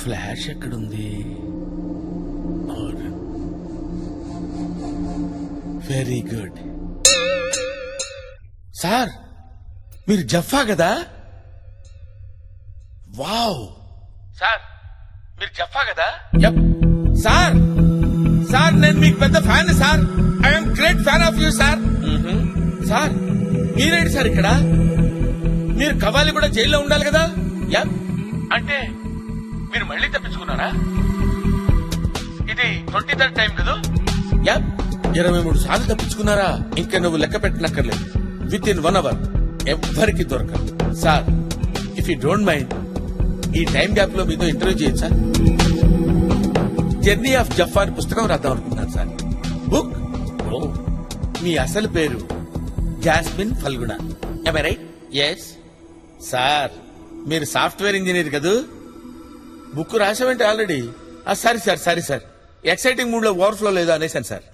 Flash ఎక్కడుంది? Very good. Sir మీరు జఫా కదా? వావ్. సార్ మీరు జఫా కదా? సార్ సార్ నేను మీకు పెద్ద fan sir. I'm great fan of you sir. Sir మీరేంటి సార్ ఇక్కడ? మీరు కవాలి కూడా జైల్లో ఉండాలి కదా? అంటే మీరు మళ్ళీ తప్పించుకున్నారా? ఇది 23rd టైం కదా? 23 సార్లు తప్పించుకున్నారా? ఇంకా నువ్వు లెక్క పెట్టనక్కర్లేదు. విత్ ఇన్ 1 hour ఎవ్వరికి దొరకదు. Sir if you don't mind ఈ టైం గ్యాప్ లో మీతో ఇంటర్వ్యూ చేయొచ్చు సార్. జర్నీ ఆఫ్ జఫా అని పుస్తకం రాద్దాం అనుకుంటున్నాను సార్. బుక్. మీ అసలు పేరు Jasmine Phalguna. Right? Yes sir. మీరు సాఫ్ట్వేర్ ఇంజనీర్ కదూ? బుక్ రాసామంటే already. Sorry sir exciting mood లో ఓవర్ఫ్లో లేదో అనేసాను సార్.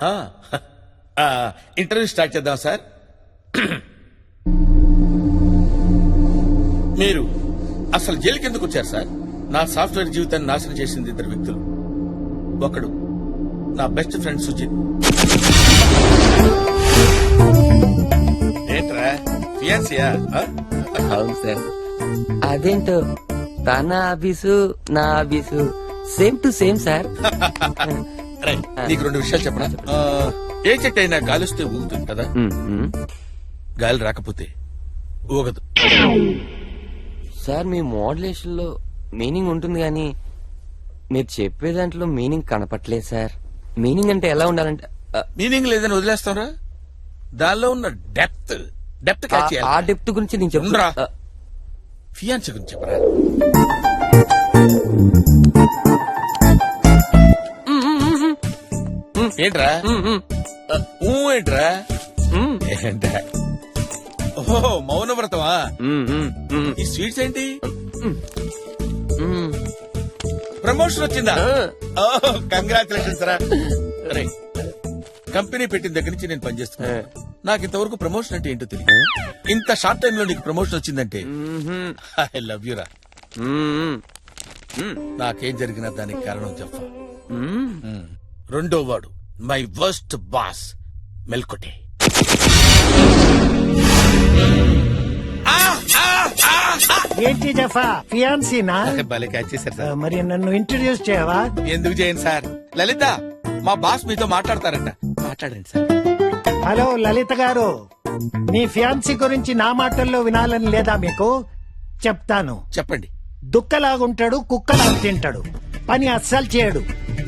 ఇంటర్వ్యూ స్టార్ట్ చేద్దాం సార్. మీరు అసలు జైలుకి ఎందుకు వచ్చారు సార్? నా సాఫ్ట్వేర్ జీవితాన్ని నాశనం చేసింది 2 వ్యక్తులు. ఒకడు నా బెస్ట్ ఫ్రెండ్ సుజిత్. ఏంట్రా ఫియాన్సియా? అవును సార్. అదేంటో తన ఆఫీసు నా office same to same sir. నీకు 2 విషయాలు చెప్పనా? ఏ చెట్టు అయినా గాలిస్తే ఊగుతుంది కదా? గాలి రాకపోతే ఊగదు. సార్ మీ మోడ్యులేషన్ లో మీనింగ్ ఉంటుంది కానీ మీరు చెప్పే దాంట్లో మీనింగ్ కనపట్లేదు సార్. మీనింగ్ అంటే ఎలా ఉండాలంటే మీనింగ్ లేదని వదిలేస్తారా? దానిలో ఉన్న డెప్త్ క్యాచ్ చేయాలి. ఆ డెప్త్ గురించి నేను చెప్తున్నా. చెప్తున్నా. ఫియాన్సీ గురించి చెప్పరా? ఏంట్రా ఏంట్రా? ఏంట్రా? ఓహో మౌనవ్రతమా? ఈ స్వీట్స్ ఏంటి? ప్రమోషన్ వచ్చిందా? కంగ్రాచులేషన్స్ రా. కంపెనీ పెట్టిన దగ్గర నుంచి నేను పనిచేస్తున్నా. నాకు ఇంతవరకు ప్రమోషన్ అంటే ఏంటో తెలియదు. ఇంత షార్ట్ టైమ్ లో నీకు ప్రమోషన్ వచ్చిందంటే ఐ లవ్ యూ రా. నాకేం జరిగినా దానికి కారణం జఫా. రెండో వాడు మై వర్స్ట్ బాస్ మెల్కొటే. ఏంటి జఫా ఫియాన్సీనా? భలే క్యాచ్ చేశారు సార్. మరి నన్ను ఇంట్రడ్యూస్ చేయవా? ఎందుకు చేయను సార్? లలిత మా బాస్ మీతో మాట్లాడతారంట. మాట్లాడండి సార్. హలో లలిత గారు, మీ ఫియాన్సీ గురించి నా మాటల్లో వినాలని లేదా మీకు? చెప్తాను. చెప్పండి. దుక్కలాగుంటాడు, కుక్కలాగా తింటాడు, పని అస్సలు చేయడు.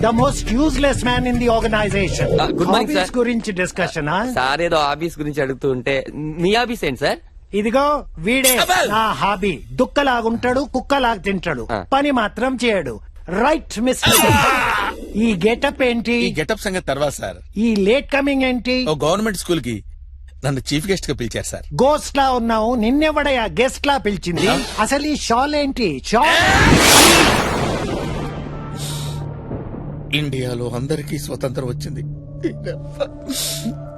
The most useless man in the organisation. Good morning sir. గురించి డిస్కషన్. సార్ ఏదో ఆఫీస్ గురించి అడుగుతూ ఉంటే మీ ఆఫీస్ ఏంటి సార్? ఇదిగో వీడే నా హాబీ. దుక్కలాగుంటాడు, కుక్కలాగా తింటాడు, పని మాత్రం చేయడు. Right mister. ఈ గెటప్ ఏంటి? ఈ గెటప్ సంగతి తర్వాత సార్. ఈ లేట్ కమింగ్ ఏంటి? ఓ గవర్నమెంట్ స్కూల్ కి నన్ను చీఫ్ గెస్ట్ గా పిలిచారు సార్. గోస్ట్ లా ఉన్నావు, నిన్నెవడయా గెస్ట్ లా పిలిచింది? అసలు ఈ షాల్ ఏంటి? షాల్ ఇండియాలో అందరికీ స్వతంత్రం వచ్చింది,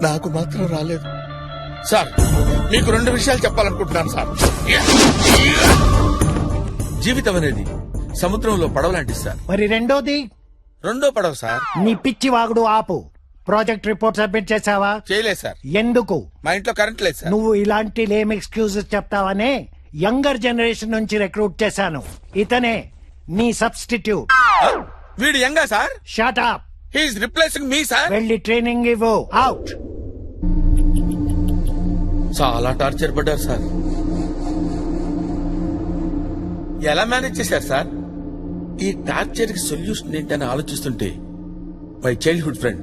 నాకు మాత్రం రాలేదు సార్. మీకు 2 విషయాలు చెప్పాలనుకుంటున్నాను సార్. జీవితం అనేది సముద్రంలో పడవ లాంటిది సార్. మరి రెండోది? రెండో పడవ సార్. నీ పిచ్చి వాగుడు ఆపు. ప్రాజెక్ట్ రిపోర్ట్ సబ్మిట్ చేసావా? చేయలేదు సార్. ఎందుకు? మా ఇంట్లో కరెంట్ లేదు సార్. నువ్వు ఇలాంటి లేమ్ ఎక్స్క్యూజెస్ చెప్తావనే యంగర్ జనరేషన్ నుంచి రిక్రూట్ చేశాను. ఇతనే నీ సబ్స్టిట్యూట్. వీడు యంగా sir? Shut up. He is replacing me sir. వెళ్ళి ట్రైనింగ్ ఇవ్వు. అవుట్. చాలా టార్చర్ పడ్డారు సార్. ఎలా మేనేజ్ చేశారు సార్? ఈ టార్చర్ కి సొల్యూషన్ ఏంటని ఆలోచిస్తుంటే మై చైల్డ్హుడ్ ఫ్రెండ్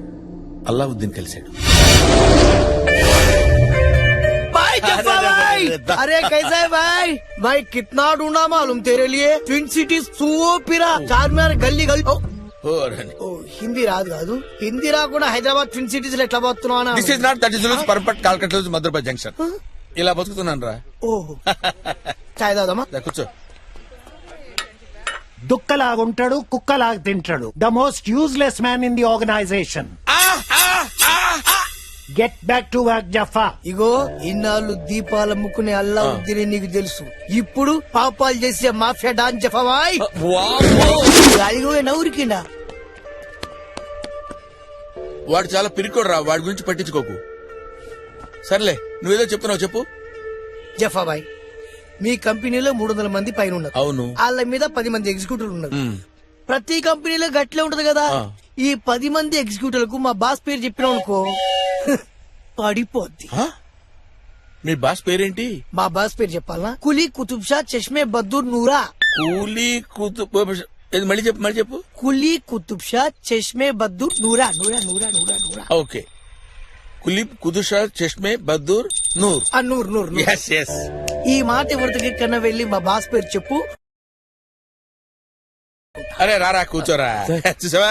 అల్లావుద్దీన్ కలిశాడు. अरे कैसा है भाई? भाई कितना ढूंढा मालूम तेरे लिए. ट्विन सिटीज सूपिरा चार्मिनार गल्ली गल्ली. హిందీ రాదు కాదు. హిందీ రాకుండా హైదరాబాద్ ట్విన్ సిటీస్ లో ఎట్లా పోతున్నావు? This is not that is loose perfect కాల్కట్ లూజ్ మధురపై జంక్షన్. ఇలా బతుకుతున్నాను రా. ఓహో చాయ్ తాగుదామా? కూర్చో. దుక్కలాగుంటాడు, కుక్కలాగా తింటాడు. The most useless man in the organisation. Get back to work జఫా. ఇగో ఇన్నాళ్ళు దీపాలు అమ్ముకునే అల్లా ఉద్దిని నీకు తెలుసు. ఇప్పుడు పాపాలు చేసే మాఫియా డాన్ జఫాబాయ్ అదిగో నవ్వురికిండా. వాడు చాలా పిరికోడు రా, వాడి గురించి పట్టించుకోకు. సర్లే, నువ్వేదో చెప్తున్నావు చెప్పు. జఫాబాయ్, మీ కంపెనీలో 300 మంది పైన ఉన్నారు. అవును. వాళ్ళ మీద 10 మంది ఎగ్జిక్యూటివ్లు ఉన్నారు. ప్రతి కంపెనీలో గట్లే ఉంటది కదా. ఈ 10 మంది ఎగ్జిక్యూటివ్లకు మా బాస్ పేరు చెప్పినాం అనుకో పడిపోద్ది. మీ బాస్ పేరేంటి? మా బాస్ పేరు చెప్పాలనా? కులీ కుతుబ్ షా చష్మే బద్దూర్ నూరా. కూలీ కుతుబ్ ఏది మళ్ళీ చెప్పు, మళ్ళీ చెప్పు. కులీ కుతుబ్ షా చష్మే బద్దూర్ నూరా నూరా నూరా నూరా నూరా. ఓకే, కులీబ్ కుదుషా చష్మే బద్దూర్ నూర్. నూర్ నూర్ నూర్. yes yes. ఈ మాట ఎవరికి కన్నా వెళ్ళి మా బాస్ పేరు చెప్పు. అరే రారా కూర్చోరా. చూసావా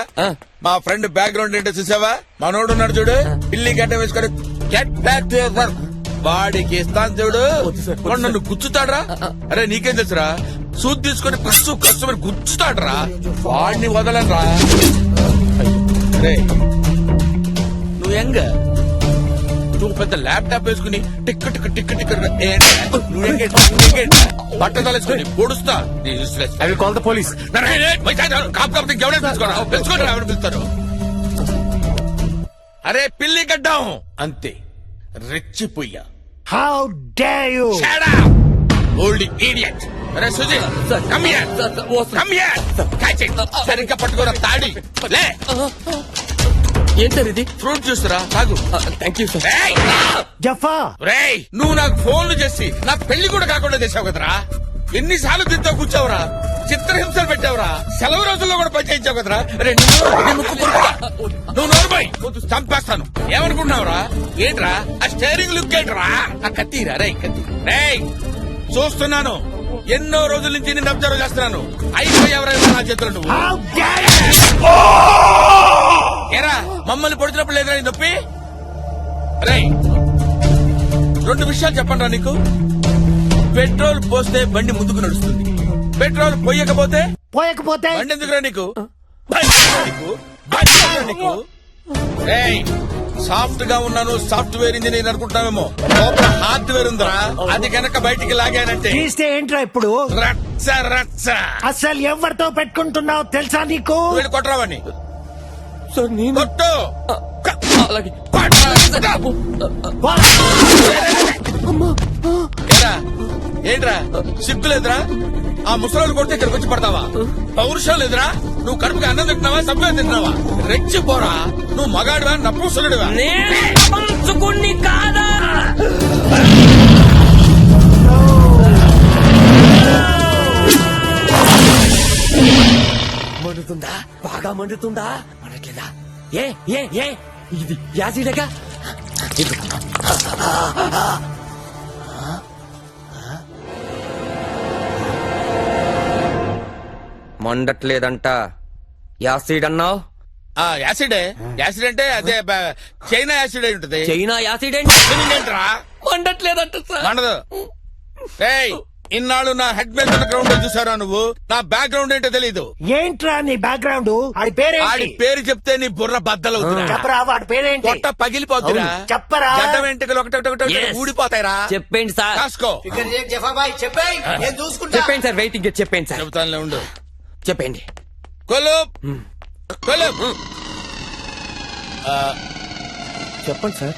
మా ఫ్రెండ్ బ్యాక్గ్రౌండ్ ఏంటో చూసావా? మనోడు ఉన్నాడు చూడు, పిల్లి గడ్డ వేసుకొని get back to your work. వాడికి ఇస్తాను చూడు, వాడు నన్ను గుచ్చుతాడ్రా. అరే నీకేం తెలుసురా, సూట్ తీసుకొని కస్టమర్ గుచ్చుతాడ్రా. వాడిని వదలరా. అరే నువ్వు ఎంగ, నువ్వు పెద్ద ల్యాప్టాప్ వేసుకుని టిక్ టిక్ టిక్ టిక్ బట్ట తలేసుకుని పొడుస్తా. I will call the police. పిలుస్తారు. అరే పిల్లి గడ్డం అంతే, రెచ్చిపోయా. How dare you. Old idiot. అరే Suji come here, come here. Catch it. సరిగ్గా పట్టుకోరా తాడి. లే. ఏం సార్ ఇది? ఫ్రూట్ జ్యూస్ రా, తాగు. Thank you sir. జఫా, రేయ్ నువ్వు నాకు ఫోన్లు చేసి నా పెళ్లి కూడా కాకుండా చేసావు కదరా. ఎన్నిసార్లు తింటా కూర్చోవురా, చిత్రహింసలు పెట్టావురా, సెలవు రోజుల్లో కూడా పని చేయించావు కదరా. నువ్వు నోరుపోయి చంపేస్తాను. ఏమనుకుంటున్నావురా? ఏంట్రా ఆ స్టేరింగ్ లుక్ ఏంట్రా? ఆ కత్తిరా రే, కత్తి. రేయ్ చూస్తున్నాను, ఎన్నో రోజుల నుంచి నిన్ను అబ్జర్వ్ చేస్తున్నాను. అయిపోయావరా నా చేతులు నువ్వు. How dare you. ఏరా మమ్మల్ని పొడిచినప్పుడు లేదురా నీ నొప్పి? రేయ్ 2 విషయాలు చెప్పండి రా నీకు. పెట్రోల్ పోస్తే బండి ముందుకు నడుస్తుంది, పెట్రోల్ పోయకపోతే పోయకపోతే బండి ఎందుకురా నీకు? బండి ఎందుకురా నీకు? బండి ఎందుకురా నీకు? రేయ్ సాఫ్ట్ గా ఉన్నాను, సాఫ్ట్వేర్ ఇంజనీర్ అనుకుంటామేమో, లోపల హార్డ్వేర్ ఉందిరా. అది కనుక బయటికి లాగానంటే తీస్తే ఏంట్రా ఇప్పుడు? రచ్చ రచ్చ. అసలు ఎవరితో పెట్టుకుంటున్నావు తెలుసా నీకు? వీళ్ళు కొట్టరావని సార్ నేను కొట్టు. అలాగే. ఏరా, ఏంట్రా సిగ్గులేదురా? ఆ ముసలోళ్ళు కొడితే ఇక్కడికి వచ్చి పడతావా? పౌరుషం లేదురా? నువ్వు కడుపుకి అన్నం తింటున్నావా, సబ్బులు తింటున్నావా? రెచ్చిపోరా. నువ్వు మగాడివా నపుంసకుడివా? కాదా? మండుతుందా? బాగా మండుతుందా? మనట్లేదా? ఏ ఏ ఏ ఇది యాసిడగా? మండట్లేదంట. యాసిడ్ అన్నావు? యాసిడే. యాసిడ్ అంటే అదే చైనా యాసిడ్ అయి ఉంటది. చైనా యాసిడ్ ఏంట్రా? మండట్లేదంట సార్. మండదు. ఏయ్ ఇన్నాళ్ళు నా హెడ్ మీద గ్రౌండ్ చూసారా నువ్వు? నా బ్యాక్ గ్రౌండ్ ఏంటో తెలీదు. ఏంట్రా నీ బ్యాక్గ్రౌండ్? ఆడి ఆడి పేరేంటి? పేరు చెప్తే నీ బుర్ర బద్దలవుతురా. చెప్పరా, వాడి పేరేంటి? పొట్ట పగిలిపోతురా. చెప్పరా. గడ్డ వెంట్రుకలు ఒకటి Yes. ఊడిపోతాయిరా. చెప్పండి సార్. కాసుకో. జఫాబాయ్ చెప్పేయ్, నేను చూసుకుంటా. చెప్పండి సార్. వెయిటింగ్. చెప్పండి సార్. చెబుతానులే ఉండు. చెప్పండి. కొలుప్ కొలుప్. చెప్పండి సార్.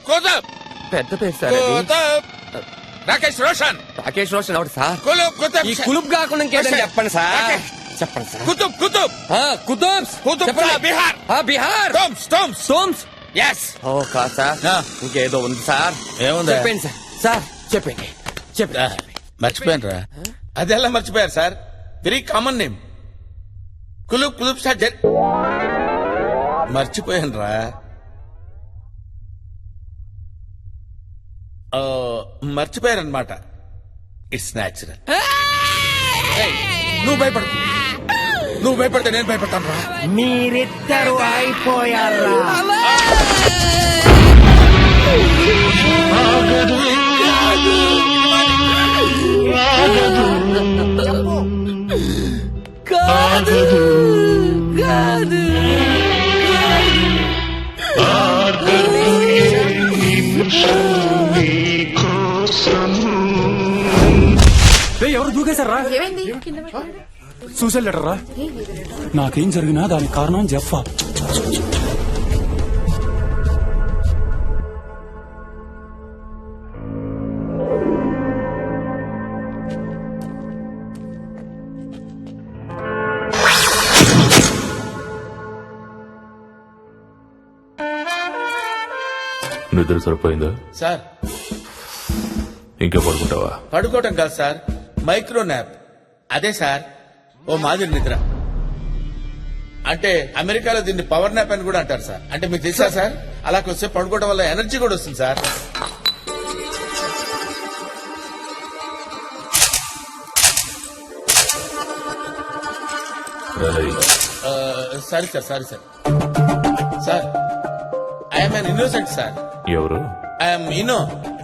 కుతుబ్ పెద్ద పేరు సార్ అది. కుతుబ్ రాకేష్ రోషన్. రాకేష్ రోషన్ అవును సార్. కులుప్ కుతుబ్. ఈ కులుబ్ కాకుండా ఇంకేదని చెప్పండి సార్. రాకేష్. చెప్పండి సార్. కుతుబ్ కుతుబ్ కుతుబ్స్. కుతుబ్ చెప్పండి. బిహార్. బిహార్. Tombs tombs. సోమ్స్. ఎస్. ఓ కాదు సార్, ఇంకేదో ఉంది సార్. ఏముంది? చెప్పండి సార్. సార్ చెప్పండి. చెప్పండి. మర్చిపోయాను రా. అదెలా మర్చిపోయారు సార్? Very common name. కులుబ్ కులుబ్ సార్ మర్చిపోయాను రా. మర్చిపోయారనమాట. It's natural. నువ్వు భయపడు. నువ్వు భయపడితే నేను భయపడతాను రా. మీరిద్దరు అయిపోయారా? కాదు కాదు కాదు. ఎవరు దూకేశారా? సూసైడ్ లెటర్ రా. నాకేం జరిగినా దానికి కారణం జెఫ్ఫా. నిద్ర సరిపోయిందా? సార్ ఇంకా పడుకుంటావా? పడుకోవటం కాదు సార్, మైక్రో న్యాప్. అదే సార్ ఓ మాదిరి నిద్ర. అంటే అమెరికాలో దీన్ని పవర్ న్యాప్ అని కూడా అంటారు సార్. అంటే మీకు తెలుసా సార్, అలా వస్తే పడుకోవడం వల్ల ఎనర్జీ కూడా వస్తుంది sir. Sorry sir, sorry sir. Sir I'm an innocent sir. ఎవరు? I'm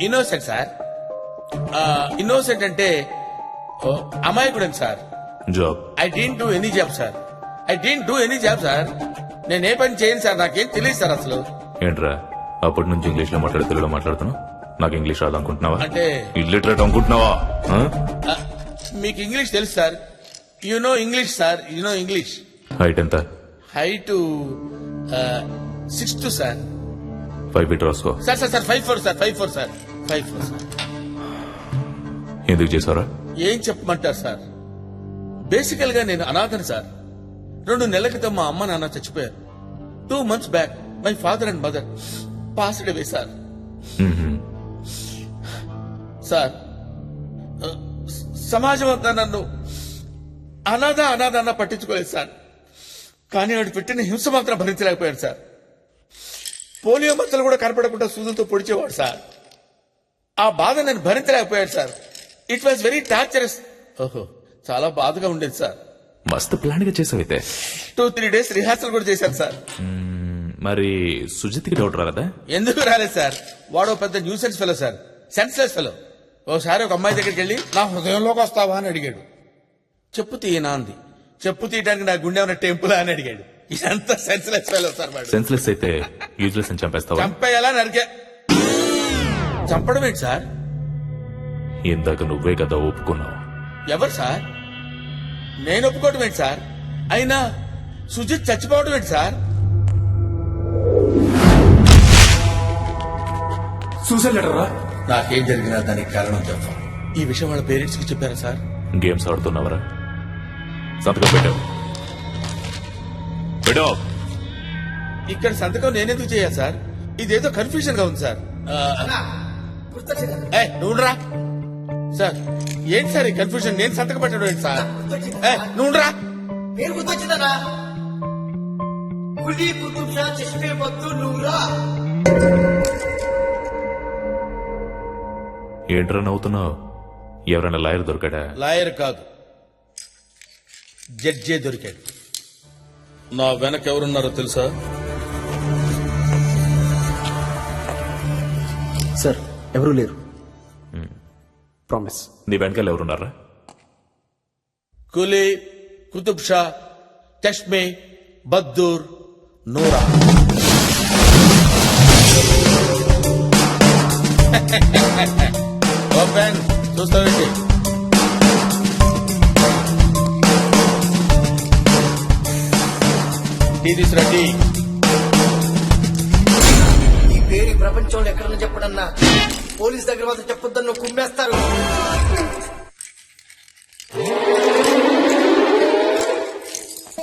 innocent sir. ఇన్నోసెంట్ అంటే అమాయకుడని sir. Job? I don't do any job sir. I don't do any job sir. నేను ఏ పని చేయను సార్, నాకేం తెలియదు సార్ అసలు. ఏంట్రా అప్పటి నుంచి ఇంగ్లీష్ లో మాట్లాడి తెలుగులో మాట్లాడుతున్నావు? నాకు ఇంగ్లీష్ రాదు అనుకుంటున్నావా? అంటే ఇల్లిటరేట్ అనుకుంటున్నావా? మీకు ఇంగ్లీష్ తెలుసు sir. You know English sir, you know English. Height ఎంత? Height 6'2" sir. 5 ఫీట్ రాసుకో. Sir sir sir 5'4" sir, 5'4" sir, 5'4" sir. ఎందుకు చేసారా? ఏం చెప్పమంటారు సార్, బేసికల్ గా నేను అనాథను సార్. 2 నెలల క్రితం మా అమ్మ నాన్న చచ్చిపోయారు. 2 months back my father and mother passed away sir. Sir సమాజం అంతా నన్ను అనాథ అన్న పట్టించుకోలేదు సార్. కానీ వాడు పెట్టిన హింస మాత్రం భరించలేకపోయాడు సార్. పోలియో మచ్చలు కూడా కనపడకుండా సూదులతో పొడిచేవాడు సార్. ఆ బాధ నేను భరించలేకపోయాడు sir. It was very torturous. ఓహో, చాలా బాధగా ఉండేది సార్. మస్తు ప్లాన్ గా చేసావైతే. 2-3 days రిహార్సల్ కూడా చేశాను సార్. మరి సుజిత్కి డౌట్ రాలేదా? ఎందుకు రాలేదు సార్, వాడో పెద్ద nuisance fellow sir, senseless fellow. ఓసారి ఒక అమ్మాయి దగ్గరికి వెళ్ళి నా హృదయంలోకి వస్తావా అని అడిగాడు. చెప్పు తీయనా అంది. చెప్పు తీయడానికి నా గుండె ఉన్న టెంపుల్ అని అడిగాడు. ఇదంతా సెన్స్లెస్ ఫెలో సార్. వాడు సెన్స్లెస్ అయితే యూజ్లెస్ అని చంపేస్తావా? చంపేయాలా నరికే. చంపడం ఏంటి సార్? ఇందాక నువ్వే కదా ఒప్పుకున్నావు. ఎవరు సార్? నేను ఒప్పుకోవడం ఏంటి సార్? అయినా సుజిత్ చచ్చిపోవడం ఏంటి సార్? సూసైడ్ లెటర్ రా. నాకేం జరిగినా దానికి కారణం చెప్తాం. ఈ విషయం వాళ్ళ పేరెంట్స్ కి చెప్పారా సార్? గేమ్స్ ఆడుతున్నావరా? సంతకం పెట్టావు. పెట్టావు. ఇక్కడ సంతకం నేనెందుకు చేయాలి సార్? ఇదేదో కన్ఫ్యూజన్ గా ఉంది సార్. నువ్వురా సార్. ఏంటి సార్ ఈ కన్ఫ్యూజన్? నేను సంతకం పెట్టడం ఏంటి సార్? నువ్వురా. పేరు గుర్తొచ్చిందనా? కులీ కుతుబ్ షా చష్మే బద్దూర్ నూరా. ఏంట్రా నవ్వుతున్నావు? ఎవరైనా లాయర్ దొరికాడా? లాయర్ కాదు, జడ్జే దొరికాడు. నా వెనక ఎవరున్నారో తెలుసా? సార్ ఎవరూ లేరు. ప్రామిస్. నీ వెనకాల ఎవరున్నారా? కులీ కుతుబ్ షా చష్మే బద్దూర్ నూరా. ఓపెన్ చూస్తావేంటి? టీ తీసురా, టీ. ఈ పేరు ఈ ప్రపంచంలో ఎక్కడన్నా చెప్పడన్నా, పోలీస్ దగ్గర మాత్రం చెప్పొద్దన్న కుమ్మేస్తారు.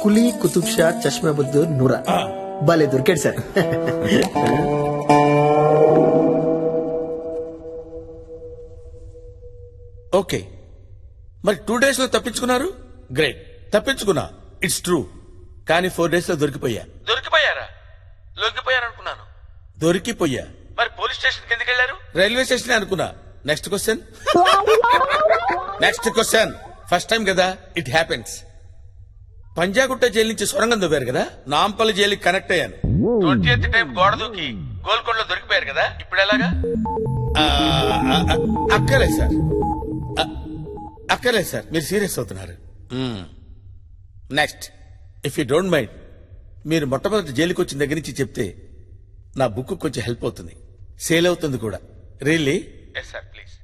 కులీ కుతుబ్ షా చష్మా బద్దూర్ నూరా. భలే దొరికాడు సార్. ఓకే, మరి 2 days లో తప్పించుకున్నారు. గ్రేట్, తప్పించుకున్నా. It's true. కానీ 4 days లో దొరికిపోయా. దొరికిపోయారా? లొంగిపోయారనుకున్నాను. దొరికిపోయా. మరి పోలీస్ స్టేషన్ ఎందుకు వెళ్ళారు? రైల్వే స్టేషన్ అనుకున్నా. Next question. Next question. First time కదా, ఇట్ హ్యాపెన్స్. పంజాగుట్ట జైలు నుంచి సొరంగం దొబ్బారు కదా, నాంపల్లి జైలుకి కనెక్ట్ అయ్యాను. 20th టైం గోడ దూకి గోల్కొండలో దొరికిపోయారు కదా, ఇప్పుడు ఎలాగా? అక్కర్లేదు సార్, అక్కర్లేదు సార్, మీరు సీరియస్ అవుతున్నారు. Next, if you don't mind, మీరు మొట్టమొదటి జైలుకి వచ్చిన దగ్గర నుంచి చెప్తే నా బుక్ కొంచెం హెల్ప్ అవుతుంది. సేల్ అవుతుంది కూడా. రియల్లీ? Yes sir please.